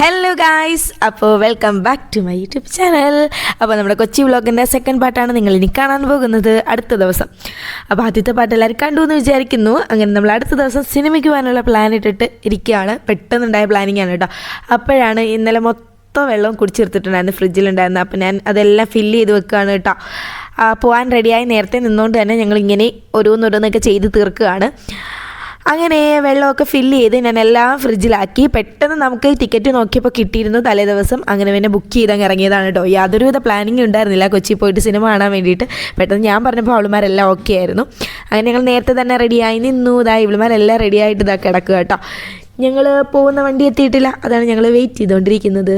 Hello guys, അപ്പോൾ welcome back to my YouTube channel. അപ്പോൾ നമ്മുടെ കൊച്ചി വ്ളോഗിൻ്റെ സെക്കൻഡ് പാർട്ടാണ് നിങ്ങൾ ഇനി കാണാൻ പോകുന്നത് അടുത്ത ദിവസം. അപ്പോൾ ആദ്യത്തെ പാട്ട് എല്ലാവരും കണ്ടു എന്ന് വിചാരിക്കുന്നു. അങ്ങനെ നമ്മൾ അടുത്ത ദിവസം സിനിമയ്ക്ക് പോകാനുള്ള പ്ലാൻ ഇട്ടിട്ട് ഇരിക്കുകയാണ്. പെട്ടെന്നുണ്ടായ പ്ലാനിങ് ആണ് കേട്ടോ. അപ്പോഴാണ് ഇന്നലെ മൊത്തം വെള്ളം കുടിച്ചെടുത്തിട്ടുണ്ടായിരുന്നു, ഫ്രിഡ്ജിലുണ്ടായിരുന്നു. അപ്പോൾ ഞാൻ അതെല്ലാം ഫില്ല് ചെയ്ത് വെക്കുകയാണ് കേട്ടോ. പോകാൻ റെഡിയായി നേരത്തെ നിന്നുകൊണ്ട് തന്നെ ഞങ്ങളിങ്ങനെ ഓരോന്നോരോന്നൊക്കെ ചെയ്ത് തീർക്കുകയാണ്. അങ്ങനെ വെള്ളമൊക്കെ ഫില്ല് ചെയ്ത് ഞാൻ എല്ലാം ഫ്രിഡ്ജിലാക്കി. പെട്ടെന്ന് നമുക്ക് ടിക്കറ്റ് നോക്കിയപ്പോൾ കിട്ടിയിരുന്നു തലേ ദിവസം. അങ്ങനെ പിന്നെ ബുക്ക് ചെയ്തങ്ങ് ഇറങ്ങിയതാണ് കേട്ടോ. യാതൊരുവിധ പ്ലാനിങ് ഉണ്ടായിരുന്നില്ല കൊച്ചി പോയിട്ട് സിനിമ കാണാൻ വേണ്ടിയിട്ട്. പെട്ടെന്ന് ഞാൻ പറഞ്ഞപ്പോൾ അവളുമാരെല്ലാം ഓക്കെ ആയിരുന്നു. അങ്ങനെ ഞങ്ങൾ നേരത്തെ തന്നെ റെഡിയായി നിന്നു. ഇവളുമാരെല്ലാം റെഡിയായിട്ട് ഇതാ കിടക്കുക കേട്ടോ. ഞങ്ങൾ പോകുന്ന വണ്ടി എത്തിയിട്ടില്ല, അതാണ് ഞങ്ങൾ വെയിറ്റ് ചെയ്തുകൊണ്ടിരിക്കുന്നത്.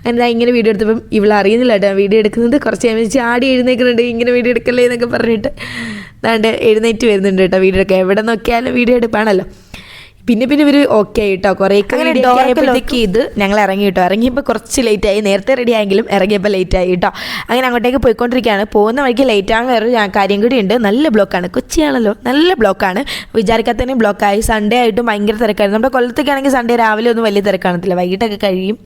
അങ്ങനെ ഇങ്ങനെ വീഡിയോ എടുത്തപ്പം ഇവൾ അറിയുന്നില്ല കേട്ടോ വീഡിയോ എടുക്കുന്നത്. കുറച്ച് കഴിയുമ്പോൾ ചാടി എഴുന്നേൽക്കുന്നുണ്ട്, ഇങ്ങനെ വീഡിയോ എടുക്കല്ലേ എന്നൊക്കെ പറഞ്ഞിട്ട്. അതാണ്ട് എഴുന്നേറ്റ് വരുന്നുണ്ട് കേട്ടോ. വീഡിയോ എടുക്കുക എവിടെ നോക്കിയാലും വീഡിയോ എടുപ്പാണല്ലോ. പിന്നെ ഇവർ ഓക്കെ ആയിട്ടോ. കുറേയൊക്കെ ആയപ്പോഴത്തേക്ക് ഇത് ഞങ്ങൾ ഇറങ്ങി കേട്ടോ. ഇറങ്ങിയപ്പോൾ കുറച്ച് ലേറ്റായി. നേരത്തെ റെഡി ആയെങ്കിലും ഇറങ്ങിയപ്പോൾ ലേറ്റായി കേട്ടോ. അങ്ങനെ അങ്ങോട്ടേക്ക് പോയിക്കൊണ്ടിരിക്കുകയാണ്. പോകുന്ന വഴിക്ക് ലേറ്റ് ആകാൻ വേറൊരു കാര്യം കൂടി ഉണ്ട്. നല്ല ബ്ലോക്കാണ്, കൊച്ചിയാണല്ലോ, നല്ല ബ്ലോക്കാണ്. വിചാരിക്കാത്തന്നെ ബ്ലോക്കായി. സൺഡേ ആയിട്ടും ഭയങ്കര തിരക്കായിരുന്നു. നമ്മുടെ കൊല്ലത്തേക്കാണെങ്കിൽ സൺഡേ രാവിലെ ഒന്നും വലിയ തിരക്കാണത്തില്ല, വൈകിട്ടൊക്കെ കഴിയും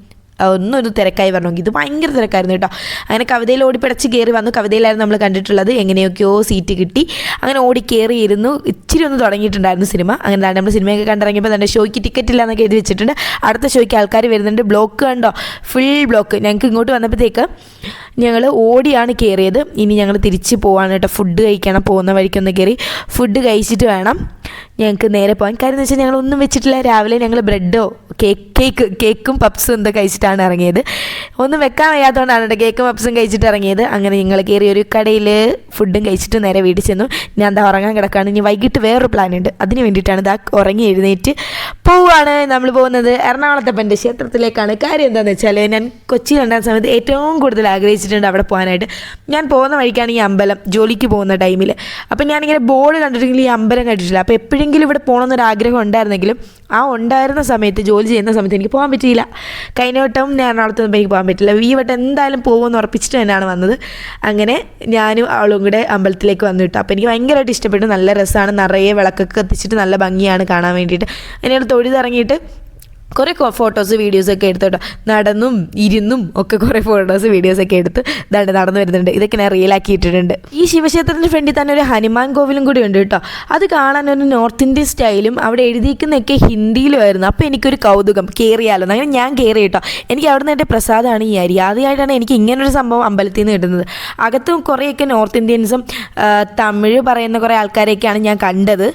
ഒന്നും തിരക്കായി വരണമെങ്കിൽ. ഇത് ഭയങ്കര തിരക്കായിരുന്നു കേട്ടോ. അങ്ങനെ കവിതയിൽ ഓടിപ്പിടച്ച് കയറി വന്നു. കവിതയിലായിരുന്നു നമ്മൾ കണ്ടിട്ടുള്ളത്. എങ്ങനെയൊക്കെയോ സീറ്റ് കിട്ടി. അങ്ങനെ ഓടി കയറിയിരുന്നു. ഇച്ചിരി ഒന്ന് തുടങ്ങിയിട്ടുണ്ടായിരുന്നു സിനിമ. അങ്ങനെ നമ്മൾ സിനിമയൊക്കെ കണ്ടിറങ്ങിയപ്പോൾ തന്നെ ഷോയ്ക്ക് ടിക്കറ്റ് ഇല്ല എന്നൊക്കെ എഴുതി വെച്ചിട്ടുണ്ട്. അടുത്ത ഷോയ്ക്ക് ആൾക്കാർ വരുന്നുണ്ട്. ബ്ലോക്ക് കണ്ടോ, ഫുൾ ബ്ലോക്ക്. ഞങ്ങൾക്ക് ഇങ്ങോട്ട് വന്നപ്പോഴത്തേക്ക് ഞങ്ങൾ ഓടിയാണ് കയറിയത്. ഇനി ഞങ്ങൾ തിരിച്ച് പോവാണ് കേട്ടോ. ഫുഡ് കഴിക്കണം. പോകുന്ന വഴിക്കൊന്ന് കയറി ഫുഡ് കഴിച്ചിട്ട് വേണം ഞങ്ങൾക്ക് നേരെ പോകാൻ. കാര്യം എന്ന് വെച്ചാൽ ഞങ്ങളൊന്നും വെച്ചിട്ടില്ല. രാവിലെ ഞങ്ങൾ ബ്രെഡോ കേക്കും പപ്സും എന്താ കഴിച്ചിട്ടാണ് ഇറങ്ങിയത്. ഒന്നും വെക്കാൻ വയ്യാത്തതുകൊണ്ടാണ് കേട്ടോ കേക്കും പപ്സും കഴിച്ചിട്ട് ഇറങ്ങിയത്. അങ്ങനെ ഞങ്ങൾ കയറി ഒരു കടയിൽ ഫുഡും കഴിച്ചിട്ട് നേരെ വീട്ടിൽ ചെന്നു. ഞാൻ എന്താ ഉറങ്ങാൻ കിടക്കുകയാണ്. ഇനി വൈകിട്ട് വേറൊരു പ്ലാൻ ഉണ്ട്, അതിന് വേണ്ടിയിട്ടാണ് ഇതാ ഉറങ്ങി എഴുന്നേറ്റ് പോവുകയാണ്. നമ്മൾ പോകുന്നത് എറണാകുളത്തപ്പൻ്റെ ക്ഷേത്രത്തിലേക്കാണ്. കാര്യം എന്താണെന്ന് വെച്ചാൽ ഞാൻ കൊച്ചിയിലുണ്ടാകുന്ന സമയത്ത് ഏറ്റവും കൂടുതൽ ആഗ്രഹിച്ചിട്ടുണ്ട് അവിടെ പോകാനായിട്ട്. ഞാൻ പോകുന്ന വഴിക്കാണ് ഈ അമ്പലം, ജോലിക്ക് പോകുന്ന ടൈമിൽ. അപ്പം ഞാനിങ്ങനെ ബോർഡ് കണ്ടിട്ടെങ്കിൽ ഈ അമ്പലം കണ്ടിട്ടില്ല. അപ്പോൾ എപ്പോഴെങ്കിലും ഇവിടെ പോകണമെന്നൊരാഗ്രഹം ഉണ്ടായിരുന്നെങ്കിലും ആ ഉണ്ടായിരുന്ന സമയത്ത്, ജോലി ചെയ്യുന്ന സമയത്ത് എനിക്ക് പോകാൻ പറ്റിയില്ല. കഴിഞ്ഞ വട്ടം ഞാൻ എറണാകുളത്ത് നിന്നപ്പോൾ എനിക്ക് പോകാൻ പറ്റില്ല. ഈ വട്ടം എന്തായാലും പോകുമെന്ന് ഉറപ്പിച്ചിട്ട് തന്നെയാണ് വന്നത്. അങ്ങനെ ഞാനും അവളും കൂടെ അമ്പലത്തിലേക്ക് വന്നു കിട്ടും. അപ്പോൾ എനിക്ക് ഭയങ്കരമായിട്ട് ഇഷ്ടപ്പെട്ടു. നല്ല രസമാണ്, നിറയെ വിളക്കൊക്കെ കത്തിച്ചിട്ട് നല്ല ഭംഗിയാണ് കാണാൻ വേണ്ടിയിട്ട്. അതിനോട് തൊഴുതിറങ്ങിയിട്ട് കുറേ ഫോട്ടോസ് വീഡിയോസൊക്കെ എടുത്തു കേട്ടോ. നടന്നും ഇരുന്നും ഒക്കെ കുറേ ഫോട്ടോസ് വീഡിയോസൊക്കെ എടുത്ത് നടന്നു വരുന്നുണ്ട്. ഇതൊക്കെ ഞാൻ റീലാക്കിയിട്ടിട്ടുണ്ട്. ഈ ശിവക്ഷേത്രത്തിൻ്റെ ഫ്രണ്ടിൽ തന്നെ ഒരു ഹനുമാൻ കോവിലും കൂടി ഉണ്ട് കേട്ടോ. അത് കാണാൻ ഒരു നോർത്ത് ഇന്ത്യൻ സ്റ്റൈലും അവിടെ എഴുതിയിരിക്കുന്നതൊക്കെ ഹിന്ദിയിലുമായിരുന്നു. അപ്പോൾ എനിക്കൊരു കൗതുകം, കയറിയാലോ. അങ്ങനെ ഞാൻ കയറി കേട്ടോ. എനിക്ക് അവിടെ നിന്ന് എൻ്റെ പ്രസാദമാണ് ഈ അരി. ആദ്യമായിട്ടാണ് എനിക്ക് ഇങ്ങനൊരു സംഭവം അമ്പലത്തിൽ നിന്ന് കിട്ടുന്നത്. അകത്തും കുറേയൊക്കെ നോർത്ത് ഇന്ത്യൻസും തമിഴ് പറയുന്ന കുറേ ആൾക്കാരെയൊക്കെയാണ് ഞാൻ കണ്ടത്.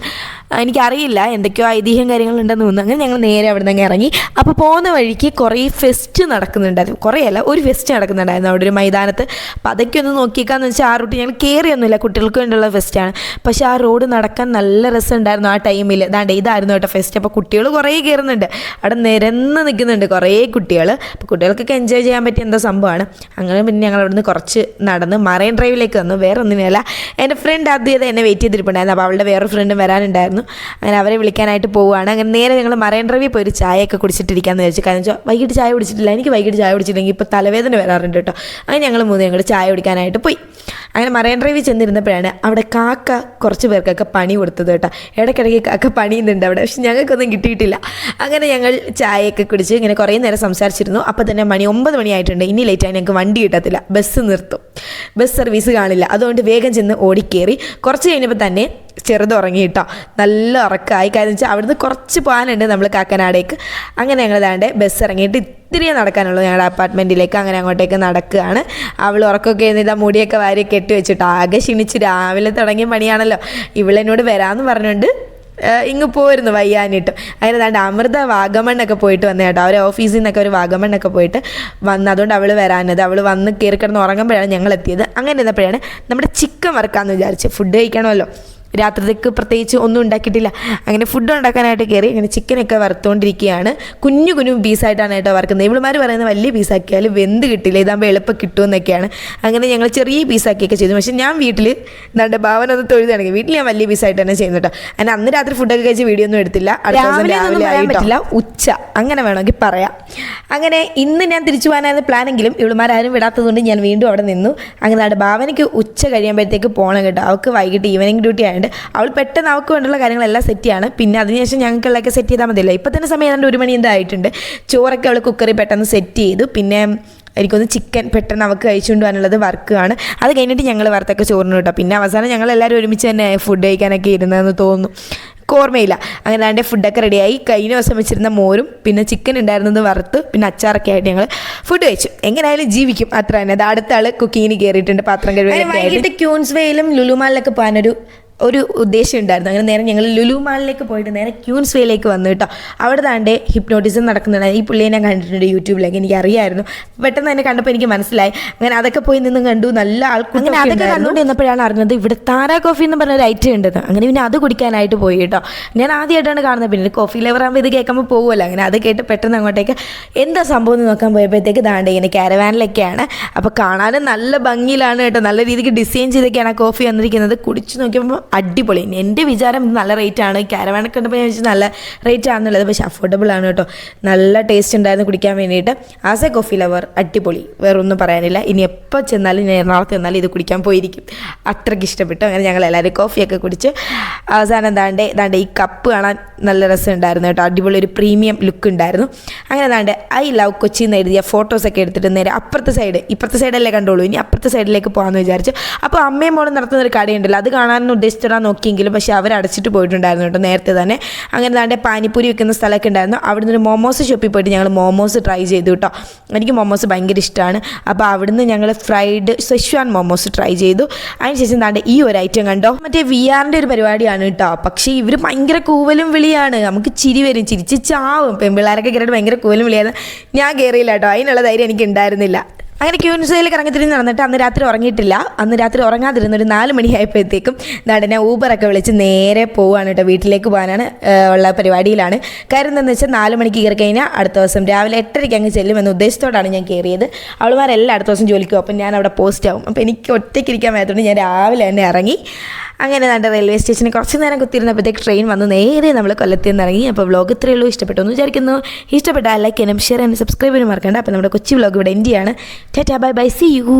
എനിക്കറിയില്ല, എന്തൊക്കെയോ ഐതിഹ്യം കാര്യങ്ങളുണ്ടെന്ന് തോന്നുന്നു. അങ്ങനെ ഞങ്ങൾ നേരെ അവിടെ നിന്ന് ഇറങ്ങി. അപ്പോൾ പോകുന്ന വഴിക്ക് കുറേ ഫെസ്റ്റ് നടക്കുന്നുണ്ടായിരുന്നു. കുറേയല്ല, ഒരു ഫെസ്റ്റ് നടക്കുന്നുണ്ടായിരുന്നു അവിടെ ഒരു മൈതാനത്ത്. അപ്പോൾ അതൊക്കെ ഒന്ന് നോക്കിയേക്കാന്ന് വെച്ചാൽ ആ റൂട്ട് ഞങ്ങൾ കയറിയൊന്നുമില്ല, കുട്ടികൾക്ക് വേണ്ടിയുള്ള ഫെസ്റ്റാണ്. പക്ഷേ ആ റോഡ് നടക്കാൻ നല്ല രസമുണ്ടായിരുന്നു ആ ടൈമിൽ. ഇതായിരുന്നു കേട്ടോ ഫെസ്റ്റ്. അപ്പോൾ കുട്ടികൾ കുറേ കയറുന്നുണ്ട്, അവിടെ നിരന്ന് നിൽക്കുന്നുണ്ട് കുറേ കുട്ടികൾ. അപ്പോൾ കുട്ടികൾക്കൊക്കെ എൻജോയ് ചെയ്യാൻ പറ്റിയ എന്തോ സംഭവമാണ്. അങ്ങനെ പിന്നെ ഞങ്ങൾ അവിടെ നിന്ന് കുറച്ച് നടന്ന് മറൈൻ ഡ്രൈവിലേക്ക് വന്നു. വേറെ ഒന്നിനല്ല, എൻ്റെ ഫ്രണ്ട് ആദ്യം എന്നെ വെയിറ്റ് ചെയ്തിരിപ്പുണ്ടായിരുന്നു. അപ്പോൾ അവളുടെ വേറൊരു ഫ്രണ്ടും വരാനുണ്ടായിരുന്നു. അങ്ങനെ അവരെ വിളിക്കാനായിട്ട് പോവുകയാണ്. അങ്ങനെ നേരെ ഞങ്ങൾ മറൈൻ ഡ്രൈവിൽ പോയി ഒരു ചായയൊക്കെ കുടിച്ചിട്ടിരിക്കാമെന്ന് വിചാരിച്ചു. കാരണം വെച്ചാൽ വൈകിട്ട് ചായ കുടിച്ചിട്ടില്ല. എനിക്ക് വൈകിട്ട് ചായ കുടിച്ചില്ലെങ്കിൽ ഇപ്പോൾ തലവേദന വരാറുണ്ട് കേട്ടോ. അങ്ങനെ ഞങ്ങൾ ഞങ്ങൾ ചായ കുടിക്കാനായിട്ട് പോയി. അങ്ങനെ മറൈൻ ഡ്രൈവിൽ ചെന്നിരുന്നപ്പോഴാണ് അവിടെ കാക്ക കുറച്ച് പേർക്കൊക്കെ പണി കൊടുത്തത് കേട്ടോ. ഇടയ്ക്കിടയ്ക്ക് കാക്ക പണിയുന്നുണ്ട് അവിടെ, പക്ഷെ ഞങ്ങൾക്കൊന്നും കിട്ടിയിട്ടില്ല. അങ്ങനെ ഞങ്ങൾ ചായയൊക്കെ കുടിച്ച് ഇങ്ങനെ കുറേ നേരം സംസാരിച്ചിരുന്നു. അപ്പോൾ തന്നെ 9 മണിയായിട്ടുണ്ട്. ഇനി ലേറ്റായി ഞങ്ങൾക്ക് വണ്ടി കിട്ടത്തില്ല, ബസ് നിർത്തും, ബസ് സർവീസ് കാണില്ല. അതുകൊണ്ട് വേഗം ചെന്ന് ഓടിക്കേറി. കുറച്ച് കഴിഞ്ഞപ്പോൾ തന്നെ ചെറുത് ഉറങ്ങി കേട്ടോ. നല്ല ഉറക്കമായി. കാര്യം വെച്ചാൽ അവിടുന്ന് കുറച്ച് പോകാനുണ്ട് നമ്മൾ കാക്കനാടേക്ക്. അങ്ങനെ ഞങ്ങൾ ബസ് ഇറങ്ങിയിട്ട് ഇത്തിരിയേ നടക്കാനുള്ളൂ ഞങ്ങളുടെ അപ്പാർട്ട്മെൻറ്റിലേക്ക്. അങ്ങനെ അങ്ങോട്ടേക്ക് നടക്കുകയാണ്. അവൾ ഉറക്കമൊക്കെ എന്നിട്ട് മുടിയൊക്കെ വാരി കെട്ടി വെച്ചിട്ട് ആകെ ക്ഷീണിച്ച്. രാവിലെ തുടങ്ങിയ പണിയാണല്ലോ. ഇവളെന്നോട് വരാമെന്ന് പറഞ്ഞുകൊണ്ട് ഇങ്ങ് പോയിരുന്നു വയ്യാനിട്ടും. അങ്ങനെ അമൃത വാഗമണ്ണൊക്കെ പോയിട്ട് വന്നു കേട്ടോ. അവരെ ഓഫീസിൽ നിന്നൊക്കെ ഒരു വാഗമണ്ണൊക്കെ പോയിട്ട് വന്ന്. അതുകൊണ്ട് അവൾ വരാനത്. അവൾ വന്ന് കയറി കിടന്ന് ഉറങ്ങുമ്പോഴാണ് ഞങ്ങൾ എത്തിയത്. അങ്ങനെ ഇരുന്നപ്പോഴാണ് നമ്മുടെ ചിക്കൻ വറുക്കാമെന്ന് വിചാരിച്ച്. ഫുഡ് കഴിക്കണമല്ലോ, രാത്രിക്ക് പ്രത്യേകിച്ച് ഒന്നും ഉണ്ടാക്കിയിട്ടില്ല. അങ്ങനെ ഫുഡ് ഉണ്ടാക്കാനായിട്ട് കയറി. അങ്ങനെ ചിക്കനൊക്കെ വറുത്തുകൊണ്ടിരിക്കുകയാണ്. കുഞ്ഞു കുഞ്ഞു പീസായിട്ടാണ് കേട്ടോ വറുക്കുന്നത്. ഇവളുമാർ പറയുന്നത് വലിയ പീസാക്കിയാൽ വെന്ത് കിട്ടില്ല, ഇതാകുമ്പോൾ എളുപ്പം കിട്ടുമെന്നൊക്കെയാണ്. അങ്ങനെ ഞങ്ങൾ ചെറിയ പീസാക്കിയൊക്കെ ചെയ്തു. പക്ഷേ ഞാൻ വീട്ടിൽ ഭാവനൊന്ന് തൊഴുതാണെങ്കിൽ വീട്ടിൽ ഞാൻ വലിയ പീസായിട്ട് തന്നെ ചെയ്യുന്നു കേട്ടോ. അങ്ങനെ അന്ന് രാത്രി ഫുഡൊക്കെ കഴിച്ച് വീഡിയോ ഒന്നും എടുത്തില്ല. രാവിലെ പറ്റില്ല, ഉച്ച അങ്ങനെ വേണമെങ്കിൽ പറയാം. അങ്ങനെ ഇന്ന് ഞാൻ തിരിച്ചു പോകാനായിരുന്നു പ്ലാനെങ്കിലും ഇവളുമാരും വിടാത്തതുകൊണ്ട് ഞാൻ വീണ്ടും അവിടെ നിന്നു. അങ്ങനെ ഭാവനയ്ക്ക് ഉച്ച കഴിയുമ്പോഴത്തേക്ക് പോകണം കേട്ടോ. അവൾക്ക് വൈകിട്ട് ഈവനിങ് ഡ്യൂട്ടി ആയതുകൊണ്ട് പറയാനുണ്ട്. അവൾ പെട്ടെന്ന് അവൾക്ക് വേണ്ടിയുള്ള കാര്യങ്ങളെല്ലാം സെറ്റ് ചെയ്യാണ്. പിന്നെ അതിനുശേഷം ഞങ്ങൾക്കുള്ളതൊക്കെ സെറ്റ് ചെയ്താൽ മതിയല്ലോ. ഇപ്പം തന്നെ സമയം ഏതാണ്ട് 1 മണി എന്തായിട്ടുണ്ട്. ചോറൊക്കെ അവൾ കുക്കറിൽ പെട്ടെന്ന് സെറ്റ് ചെയ്തു. പിന്നെ എനിക്കൊന്ന് ചിക്കൻ പെട്ടെന്ന് അവൾക്ക് കഴിച്ചുകൊണ്ട് പോകാനുള്ളത് വർക്കാണ്. അത് കഴിഞ്ഞിട്ട് ഞങ്ങൾ വറുത്തൊക്കെ ചോറിന് കേട്ടോ. പിന്നെ അവസാനം ഞങ്ങളെല്ലാവരും ഒരുമിച്ച് തന്നെ ഫുഡ് കഴിക്കാനൊക്കെ ഇരുന്നതെന്ന് തോന്നുന്നു, ഓർമ്മയില്ല. അങ്ങനെ അതിൻ്റെ ഫുഡൊക്കെ റെഡിയായി. കഴിഞ്ഞ ദിവസം വെച്ചിരുന്ന മോരും പിന്നെ ചിക്കൻ ഉണ്ടായിരുന്നത് വറുത്ത് പിന്നെ അച്ചാറൊക്കെ ആയിട്ട് ഞങ്ങൾ ഫുഡ് കഴിച്ചു. എങ്ങനെയായാലും ജീവിക്കും, അത്ര തന്നെ. അത് അടുത്ത ആൾ കുക്കിങ്ങിന് കയറിയിട്ടുണ്ട്, പാത്രം കഴുകി. വൈകിട്ട് ക്യൂൻസ് വേയിലും ലുലു മാളിലൊക്കെ പോകാനൊരു ഉദ്ദേശം ഉണ്ടായിരുന്നു. അങ്ങനെ നേരെ ഞങ്ങൾ ലുലു മാളിലേക്ക് പോയിട്ട് നേരെ ക്യൂൻസ് വേയിലേക്ക് വന്നു കേട്ടോ. അവിടെ താണ്ടെ ഹിപ്നോട്ടിസം നടക്കുന്നുണ്ട്. ഈ പുള്ളിയെ ഞാൻ കണ്ടിട്ടുണ്ട് യൂട്യൂബിലേക്ക്, എനിക്ക് അറിയായിരുന്നു. പെട്ടെന്ന് തന്നെ കണ്ടപ്പോൾ എനിക്ക് മനസ്സിലായി. അങ്ങനെ അതൊക്കെ പോയി നിന്നും കണ്ടു. നല്ല ആൾക്കൂട്ടം. അങ്ങനെ അതൊക്കെ കണ്ടുകൊണ്ട് നിന്നപ്പോഴാണ് അറിഞ്ഞത് ഇവിടെ താര കോഫി എന്ന് പറഞ്ഞൊരു ഐറ്റം ഉണ്ടെന്ന്. അങ്ങനെ പിന്നെ അത് കുടിക്കാനായിട്ട് പോയി കേട്ടോ. ഞാൻ ആദ്യമായിട്ടാണ് കാണുന്നത്. പിന്നെ കോഫി ലെവർ ആകുമ്പോൾ ഇത് കേൾക്കുമ്പോൾ പോകുമല്ലോ. അങ്ങനെ അത് കേട്ട് പെട്ടെന്ന് അങ്ങോട്ടേക്ക് എന്താ സംഭവം എന്ന് നോക്കാൻ പോയപ്പോഴത്തേക്ക് താണ്ടെ ഇങ്ങനെ കാരവാനിലൊക്കെയാണ്. അപ്പോൾ കാണാനും നല്ല ഭംഗിയിലാണ് കേട്ടോ. നല്ല രീതിക്ക് ഡിസൈൻ ചെയ്തൊക്കെയാണ് ആ കോഫി വന്നിരിക്കുന്നത്. കുടിച്ച് നോക്കിയപ്പോൾ അടിപൊളി. എൻ്റെ വിചാരം നല്ല റേറ്റാണ്. കാരവാനൊക്കെ കണ്ടപ്പോൾ ഞാൻ വെച്ചാൽ നല്ല റേറ്റ് ആണെന്നുള്ളത്, പക്ഷേ അഫോർഡബിൾ ആണ് കേട്ടോ. നല്ല ടേസ്റ്റ് ഉണ്ടായിരുന്നു കുടിക്കാൻ വേണ്ടിയിട്ട്. ആസ് എ കോഫി ലവർ അടിപൊളി, വേറൊന്നും പറയാനില്ല. ഇനി എപ്പോൾ ചെന്നാലും ഞാൻ എറണാകുളത്ത് ചെന്നാലും ഇത് കുടിക്കാൻ പോയിരിക്കും, അത്രയ്ക്ക് ഇഷ്ടപ്പെട്ടു. അങ്ങനെ ഞങ്ങൾ എല്ലാവരും കോഫിയൊക്കെ കുടിച്ച് അവസാനം ദാണ്ടെ ഈ കപ്പ് കാണാൻ നല്ല രസമുണ്ടായിരുന്നു കേട്ടോ. അടിപൊളി ഒരു പ്രീമിയം ലുക്ക് ഉണ്ടായിരുന്നു. അങ്ങനെ ദാണ്ടെ ഐ ലവ് കൊച്ചി എന്ന് എഴുതിയ ഫോട്ടോസൊക്കെ എടുത്തിട്ട് നേരെ ഇപ്പുറത്തെ സൈഡല്ലേ കണ്ടോളൂ, ഇനി അപ്പുറത്തെ സൈഡിലേക്ക് പോകാമെന്ന് വിചാരിച്ചു. അപ്പോൾ അമ്മയും മോളും നടത്തുന്നൊരു കടയുണ്ടല്ലോ, അത് കാണാനൊന്നും ഉദ്ദേശിച്ചിടാൻ നോക്കിയെങ്കിലും പക്ഷേ അവർ അടച്ചിട്ട് പോയിട്ടുണ്ടായിരുന്നു കേട്ടോ നേരത്തെ തന്നെ. അങ്ങനെ ദാണ്ടെ പാനിപ്പൂരി വെക്കുന്ന സ്ഥലമൊക്കെ ഉണ്ടായിരുന്നു. അവിടെ നിന്ന് മോമോസ് ഷോപ്പിൽ പോയിട്ട് ഞങ്ങൾ മോമോസ് ട്രൈ ചെയ്തു കേട്ടോ. എനിക്ക് മോമോസ് ഭയങ്കര ഇഷ്ടമാണ്. അപ്പോൾ അവിടുന്ന് ഞങ്ങൾ ഫ്രൈഡ് സെഷ്വാൻ മോമോസ് ട്രൈ ചെയ്തു. അതിനുശേഷം ദാണ്ടെ ഈ ഒരു ഐറ്റം കണ്ടോ, മറ്റേ VR-ൻ്റെ ഒരു പരിപാടിയാണ് കേട്ടോ. പക്ഷേ ഇവർ ഭയങ്കര കൂവലും വിളിയാണ്, നമുക്ക് ചിരി വരും, ചിരിച്ച് ചാവും. പെൺപിള്ളേരൊക്കെ കയറിയിട്ട് ഭയങ്കര കൂവലും വിളിയാണ്. ഞാൻ കയറിയില്ല കേട്ടോ, അതിനുള്ള ധൈര്യം എനിക്ക് ഉണ്ടായിരുന്നില്ല. അങ്ങനെ ക്യൂൻസയിൽ കറങ്ങിത്തിരിഞ്ഞ് നടന്നിട്ട് അന്ന് രാത്രി ഉറങ്ങിയിട്ടില്ല. അന്ന് രാത്രി ഉറങ്ങാതിരുന്ന ഒരു 4 മണിയായപ്പോഴത്തേക്കും നടനെ ഊബറൊക്കെ വിളിച്ച് നേരെ പോവുകയാണ് കേട്ടോ. വീട്ടിലേക്ക് പോകാനാണ് ഉള്ള പരിപാടിയിലാണ്. കാര്യം എന്താണെന്ന് വെച്ചാൽ 4 മണിക്ക് കയറി കഴിഞ്ഞാൽ അടുത്ത ദിവസം രാവിലെ 8:30 അങ്ങ് ചെല്ലുമെന്ന ഉദ്ദേശത്തോടാണ് ഞാൻ കയറിയത്. അവളുമാരെല്ലാം അടുത്ത ദിവസം ജോലിക്ക് പോകും. അപ്പം ഞാൻ അവിടെ പോസ്റ്റ് ആവും. അപ്പോൾ എനിക്ക് ഒറ്റയ്ക്കിരിക്കാൻ പറ്റാത്തതുകൊണ്ട് ഞാൻ രാവിലെ തന്നെ ഇറങ്ങി. അങ്ങനെ നമ്മുടെ റെയിൽവേ സ്റ്റേഷനിൽ കുറച്ച് നേരം കുത്തിയിരുന്നപ്പോഴത്തേക്ക് ട്രെയിൻ വന്ന് നേരെ നമ്മൾ കൊല്ലത്തിൽ നിന്ന് ഇറങ്ങി. അപ്പോൾ വ്ലോഗ് ഇത്രയേ ഉള്ളൂ. ഇഷ്ടപ്പെട്ടു എന്ന് വിചാരിക്കുന്നു. ഇഷ്ടപ്പെട്ടാൽ ലൈക്ക് ചെയ്യാനും ഷെയർ ചെയ്യാനും സബ്സ്ക്രൈബ് ചെയ്യാനും മറക്കണ്ട. അപ്പോൾ നമ്മുടെ കൊച്ചി വ്ലോഗ് ഇവിടെ എൻഡ് ചെയ്യാണ്. Tata bye bye, see U.